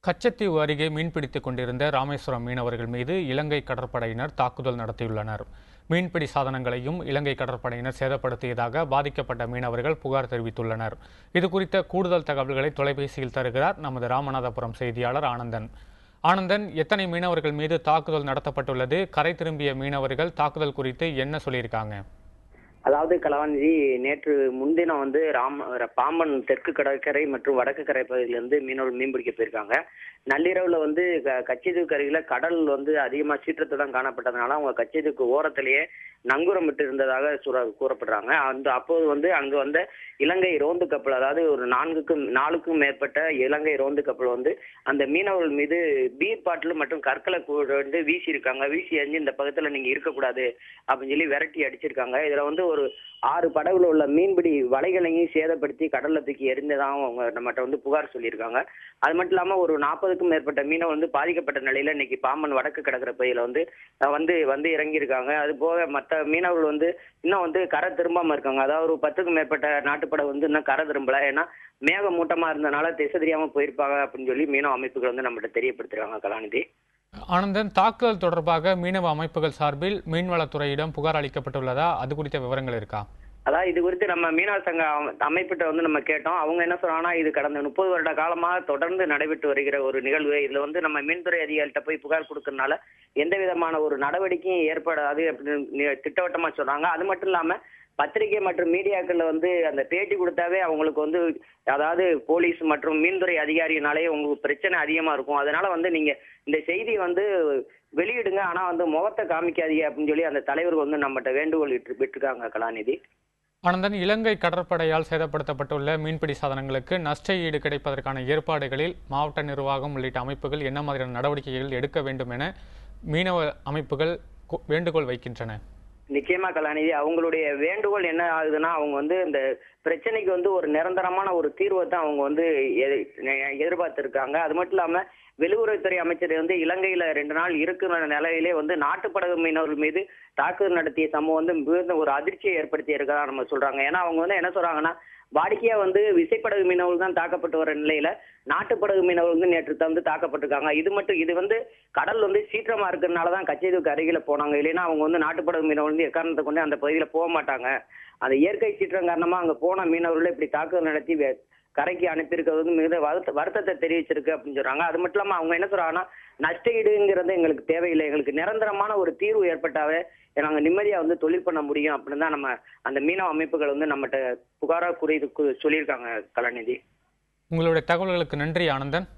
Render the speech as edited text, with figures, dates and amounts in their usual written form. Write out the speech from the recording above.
கச்சத்தீவு அருகே மீன்பிடித்துக் கொண்டிருந்த ராமேஸ்வரம் மீனவர்கள் மீது இலங்கை கடற்படையினர் தாக்குதல் நடத்தியுள்ளனர். மீன்பிடி சாதனங்களையும் இலங்கை கடற்படையினர் சேதப்படுத்தியதாக பாதிக்கப்பட்ட மீனவர்கள் புகார் தெரிவித்துள்ளனர். இதுகுறித்த கூடுதல் தகவல்களை தொலைபேசியில் தருகிறார் நமது ராமநாதபுரம் செய்தியாளர் ஆனந்தன். ஆனந்தன், எத்தனை மீனவர்கள் மீது தாக்குதல் நடத்தப்பட்டுள்ளது? கரை திரும்பிய மீனவர்கள் தாக்குதல் குறித்து என்ன சொல்லியிருக்காங்க? அதாவது கலாநிதி, நேற்று முன்தினம் பாம்பன் தெற்கு கடற்கரை மற்றும் வடக்கு கரை பகுதியிலிருந்து மீனவர்கள் மீன் பிடிக்க போயிருக்காங்க. நள்ளிரவுல கச்சத்தீவுக்கு அருகில கடல் அதிகமா சீற்றத்துடன் காணப்பட்டதுனால அவங்க கச்சத்தீவுக்கு ஓரத்திலேயே நங்கூரம் விட்டு இருந்ததாக கூறப்படுறாங்க. அப்போது அங்கு வந்த இலங்கை ரோந்து கப்பல், அதாவது ஒரு நாலுக்கும் மேற்பட்ட இலங்கை ரோந்து கப்பல் அந்த மீனவர்கள் மீது பீர் பாட்டில் மற்றும் கற்களை வீசி இருக்காங்க. வீசி எறிஞ்சு இந்த பக்கத்துல நீங்க இருக்கக்கூடாது அப்படின்னு சொல்லி விரட்டி அடிச்சிருக்காங்க. இதுல ஒரு 6 படகுல உள்ள மீன்பிடி வலைகளையும் சேதப்படுத்தி கடல்ல தூக்கி எரிந்ததாக அவங்க நம்மகிட்ட புகார் சொல்லியிருக்காங்க. அது மட்டும் இல்லாம ஒரு 40க்கும் மேற்பட்ட மீனவர் பாதிக்கப்பட்ட நிலையில இன்னைக்கு பாம்பன் வடக்கு கடற்கரை பகுதியில வந்து இறங்கியிருக்காங்க. அது போக மற்ற மீனவர்கள் இன்னும் கரை திரும்பாம இருக்காங்க. அதாவது ஒரு 10க்கும் மேற்பட்ட நாட்டுப்படகு இன்னும் கரை திரும்பல. ஏன்னா மேகமூட்டமா இருந்தனால திசை தெரியாம போயிருப்பாங்க அப்படின்னு சொல்லி மீனவ அமைப்புகள் நம்மகிட்ட தெரியப்படுத்துறாங்க. கலாநிதி, ஆனந்தன், தாக்குதல் தொடர்பாக மீனவ அமைப்புகள் சார்பில் மீன்வளத்துறையிடம் புகார் அளிக்கப்பட்டுள்ளதா? அது குறித்த விவரங்கள் இருக்கா? அதாவது இது குறித்து நம்ம மீனவர் சங்க அமைப்பிட்ட நம்ம கேட்டோம். அவங்க என்ன சொல்றாங்கன்னா, இது கடந்த 30 வருட காலமாக தொடர்ந்து நடைபெற்று வருகிற ஒரு நிகழ்வு. இதுல நம்ம மீன்துறை அதிகாரிகிட்ட போய் புகார் கொடுக்கறதுனால எந்த விதமான ஒரு நடவடிக்கையும் ஏற்படாது அப்படின்னு திட்டவட்டமா சொல்றாங்க. அது மட்டும் இல்லாம பத்திரிகை மற்றும் மீடியாக்கள்ல அந்த பேட்டி கொடுத்தாவே அவங்களுக்கு அதாவது போலீஸ் மற்றும் மீன்துறை அதிகாரியினாலே உங்களுக்கு பிரச்சனை அதிகமா இருக்கும். அதனால நீங்க இந்த செய்தி வெளியிடுங்க, ஆனா முகத்தை காமிக்காதீங்க அப்படின்னு சொல்லி அந்த தலைவர்கள் நம்மகிட்ட வேண்டுகோள் விட்டுருக்காங்க. கலாநிதி, ஆனந்தன், இலங்கை கடற்படையால் சேதப்படுத்தப்பட்டுள்ள மீன்பிடி சாதனங்களுக்கு நஷ்ட ஈடு கிடைப்பதற்கான ஏற்பாடுகளில் மாவட்ட நிர்வாகம் உள்ளிட்ட அமைப்புகள் என்ன மாதிரியான நடவடிக்கைகள் எடுக்க வேண்டும் என மீனவ அமைப்புகள் வேண்டுகோள் வைக்கின்றன? நிச்சயமா கலாநிதி, அவங்களுடைய வேண்டுகோள் என்ன ஆகுதுன்னா, அவங்க இந்த பிரச்சனைக்கு ஒரு நிரந்தரமான ஒரு தீர்வை தான் அவங்க எதிர்பார்த்திருக்காங்க. அது மட்டும் இல்லாம வெளியுறவுத்துறை அமைச்சர் இலங்கையில 2 நாள் இருக்கிற நிலையிலே நாட்டுப்படகு மீனவர்கள் மீது தாக்குதல் நடத்திய சம்பவம் மிகுந்த ஒரு அதிர்ச்சியை ஏற்படுத்தி இருக்கிறதா நம்ம சொல்றாங்க. ஏன்னா அவங்க என்ன சொல்றாங்கன்னா, வாடிக்கையா விசைப்படகு மீனவர்கள் தான் தாக்கப்பட்டு வர நிலையில நாட்டுப்படகு மீனவர்கள் நேற்று தாக்கப்பட்டிருக்காங்க. இது கடல் சீற்றமா இருக்கிறதுனாலதான் கச்சத்தீவுக்கு அருகில போனாங்க. இல்லைன்னா அவங்க நாட்டுப்படகு மீனவர்கள் எக்காரணத்தை கொண்டு அந்த பகுதியில போக மாட்டாங்க. அந்த இயற்கை சீற்றம் காரணமா அங்க போன மீனவர்கள் இப்படி தாக்குதல் நடத்தி கரைக்கு அனுப்பியிருக்கிறது மிக வருத்தத்தை தெரிவிச்சிருக்கு அப்படின்னு சொல்றாங்க. அது மட்டும் இல்லாம அவங்க என்ன சொல்றாங்கன்னா, நஷ்ட ஈடுங்கிறது எங்களுக்கு தேவையில்லை, எங்களுக்கு நிரந்தரமான ஒரு தீர்வு ஏற்பட்டாவே நாங்க நிம்மதியா தொழில் பண்ண முடியும் அப்படின்னு தான் நம்ம அந்த மீனவ அமைப்புகள் நம்மகிட்ட புகாரா குறித்து சொல்லியிருக்காங்க. கலாநிதி, உங்களுடைய தகவல்களுக்கு நன்றி ஆனந்தன்.